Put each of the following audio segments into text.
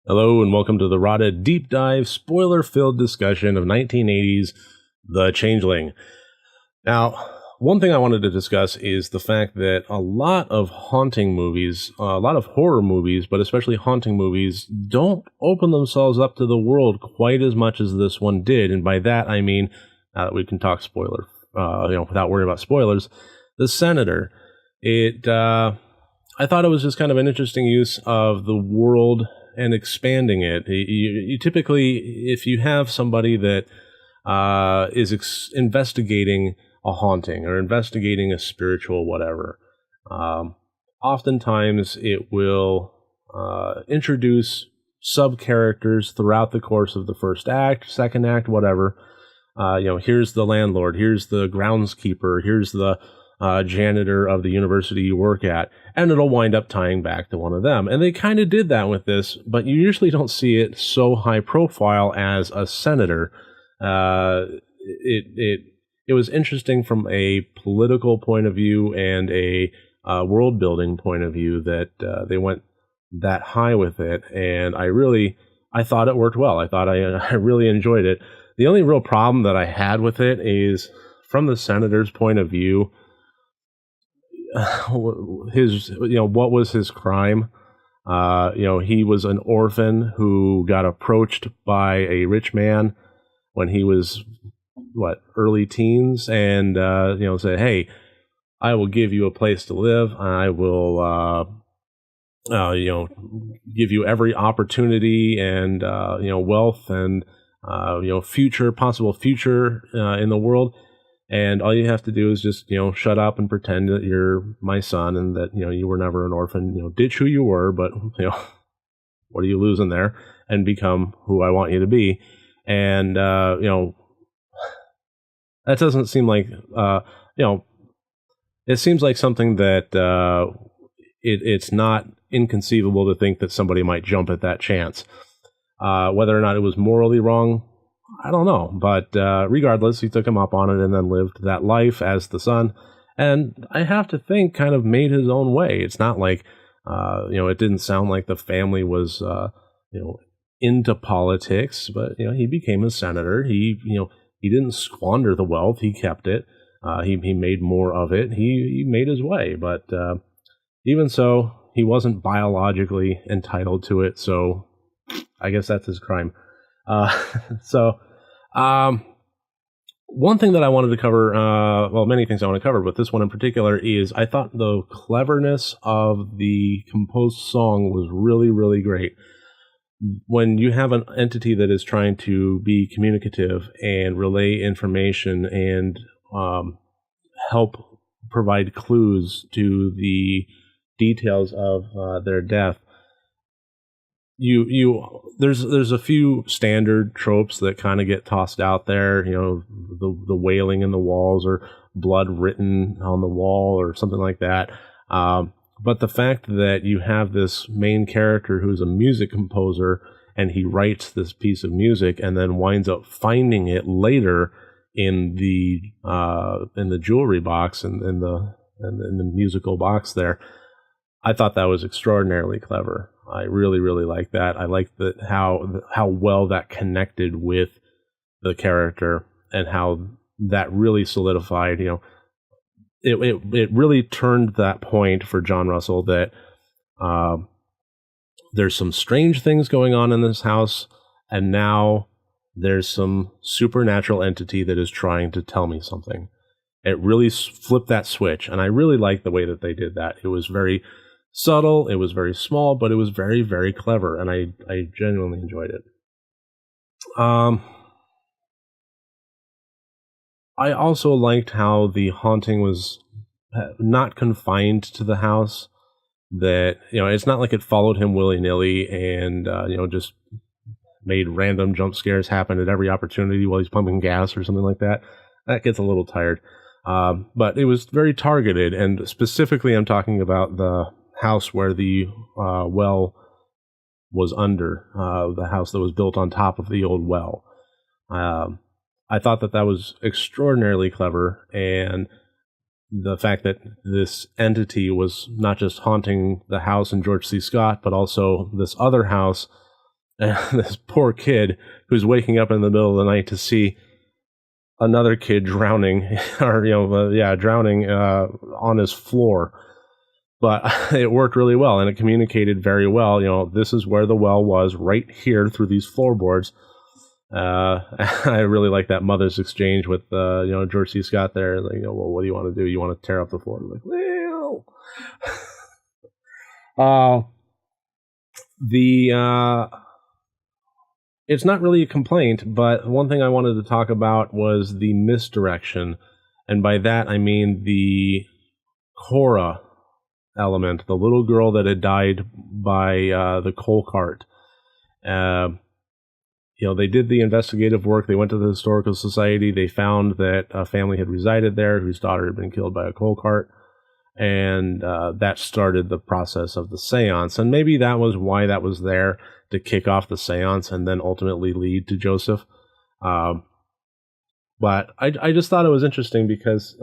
Hello and welcome to the RotD deep dive spoiler-filled discussion of 1980's The Changeling. Now, one thing I wanted to discuss is the fact that a lot of haunting movies, a lot of horror movies, but especially haunting movies, don't open themselves up to the world quite as much as this one did. And by that, I mean, we can talk spoiler, without worrying about spoilers. The Senator, I thought it was just kind of an interesting use of the world and expanding it. You typically, if you have somebody that is investigating a haunting or investigating a spiritual whatever, oftentimes it will introduce sub-characters throughout the course of the first act, second act, whatever. Here's the landlord, here's the groundskeeper, here's the janitor of the university you work at, and it'll wind up tying back to one of them. And they kind of did that with this, but you usually don't see it so high profile as a senator. It was interesting from a political point of view and a world building point of view that they went that high with it, and I thought it worked well. I really enjoyed it. The only real problem that I had with it is from the senator's point of view. What was his crime? He was an orphan who got approached by a rich man when he was early teens, and said, "Hey, I will give you a place to live. I will give you every opportunity and wealth and possible future in the world. And all you have to do is just, shut up and pretend that you're my son and that, you were never an orphan. Ditch who you were, but, what are you losing there? And become who I want you to be." And, that doesn't seem like, it seems like something that it's not inconceivable to think that somebody might jump at that chance. Whether or not it was morally wrong, I don't know, but regardless, he took him up on it and then lived that life as the son. And I have to think kind of made his own way. It's not like, it didn't sound like the family was, into politics, but, he became a senator. He didn't squander the wealth. He kept it. He made more of it. He made his way. But even so, he wasn't biologically entitled to it. So I guess that's his crime. One thing that I wanted to cover, many things I want to cover, but this one in particular is I thought the cleverness of the composed song was really, really great. When you have an entity that is trying to be communicative and relay information and help provide clues to the details of their death, there's a few standard tropes that kind of get tossed out there, the wailing in the walls or blood written on the wall or something like that. But the fact that you have this main character who's a music composer and he writes this piece of music and then winds up finding it later in the jewelry box and in the musical box there, I thought that was extraordinarily clever. I really, really like that. I like that how well that connected with the character and how that really solidified. It really turned that point for John Russell that there's some strange things going on in this house, and now there's some supernatural entity that is trying to tell me something. It really flipped that switch, and I really like the way that they did that. It was very subtle, it was very small, but it was very, very clever, and I genuinely enjoyed it. I also liked how the haunting was not confined to the house, that, it's not like it followed him willy-nilly and, just made random jump scares happen at every opportunity while he's pumping gas or something like that. That gets a little tired. But it was very targeted, and specifically I'm talking about the house where the well was under, the house that was built on top of the old well. I thought that was extraordinarily clever, and the fact that this entity was not just haunting the house in George C. Scott, but also this other house And this poor kid who's waking up in the middle of the night to see another kid drowning, or drowning on his floor. But it worked really well, and it communicated very well. This is where the well was, right here through these floorboards. I really like that mother's exchange with George C. Scott there. Like, well, what do you want to do? You want to tear up the floor? I'm like, well, it's not really a complaint, but one thing I wanted to talk about was the misdirection, and by that I mean the Cora element, the little girl that had died by the coal cart. They did the investigative work. They went to the Historical Society. They found that a family had resided there whose daughter had been killed by a coal cart. And that started the process of the seance. And maybe that was why that was there, to kick off the seance and then ultimately lead to Joseph. But I just thought it was interesting because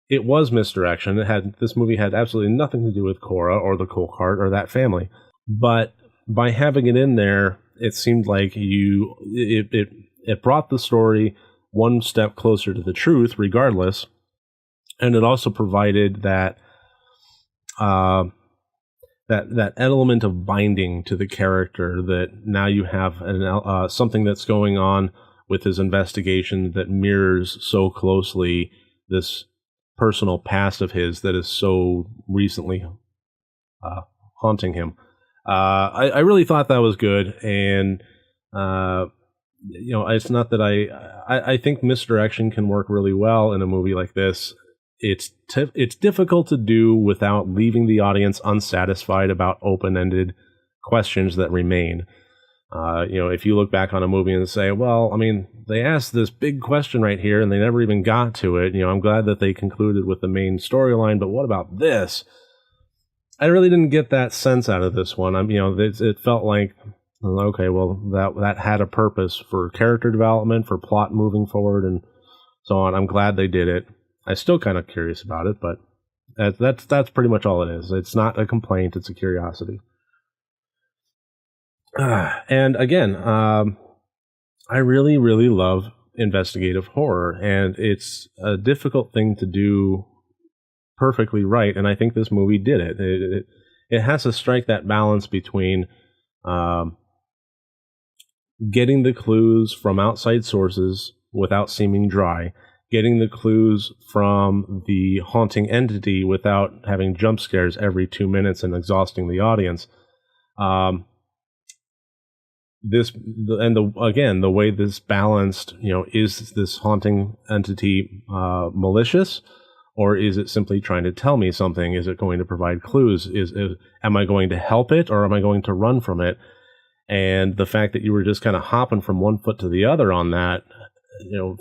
it was misdirection. This movie had absolutely nothing to do with Cora or the coal cart or that family. But by having it in there, it seemed like it brought the story one step closer to the truth, regardless. And it also provided that that element of binding to the character, that now you have something that's going on with his investigation that mirrors so closely this personal past of his that is so recently haunting him. I really thought that was good, and it's not that I think misdirection can work really well in a movie like this. It's difficult to do without leaving the audience unsatisfied about open-ended questions that remain. If you look back on a movie and say, well, I mean, they asked this big question right here and they never even got to it. I'm glad that they concluded with the main storyline, but what about this? I really didn't get that sense out of this one. It felt like, okay, well, that had a purpose for character development, for plot moving forward, and so on. I'm glad they did it. I'm still kind of curious about it, but that's pretty much all it is. It's not a complaint; it's a curiosity. And again, I really, really love investigative horror, and it's a difficult thing to do perfectly right, and I think this movie did it. It has to strike that balance between getting the clues from outside sources without seeming dry, getting the clues from the haunting entity without having jump scares every 2 minutes and exhausting the audience. The way this balanced, is this haunting entity malicious, or is it simply trying to tell me something? Is it going to provide clues? Am I going to help it, or am I going to run from it? And the fact that you were just kind of hopping from one foot to the other on that,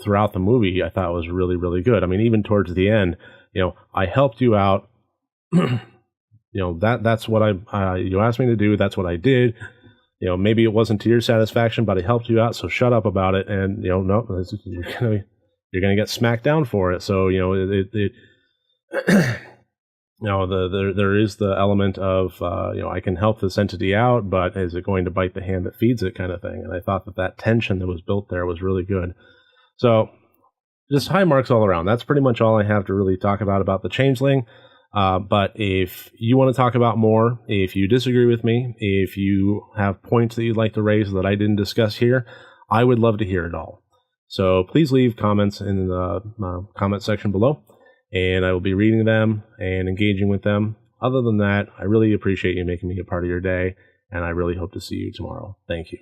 throughout the movie, I thought was really, really good. I mean, even towards the end, I helped you out. That's what you asked me to do. That's what I did. Maybe it wasn't to your satisfaction, but I helped you out, so shut up about it. And, no, you're gonna get smacked down for it. So, there is the element of, I can help this entity out, but is it going to bite the hand that feeds it, kind of thing. And I thought that tension that was built there was really good. So just high marks all around. That's pretty much all I have to really talk about the Changeling. But if you want to talk about more, if you disagree with me, if you have points that you'd like to raise that I didn't discuss here, I would love to hear it all. So please leave comments in the comment section below, and I will be reading them and engaging with them. Other than that, I really appreciate you making me a part of your day, and I really hope to see you tomorrow. Thank you.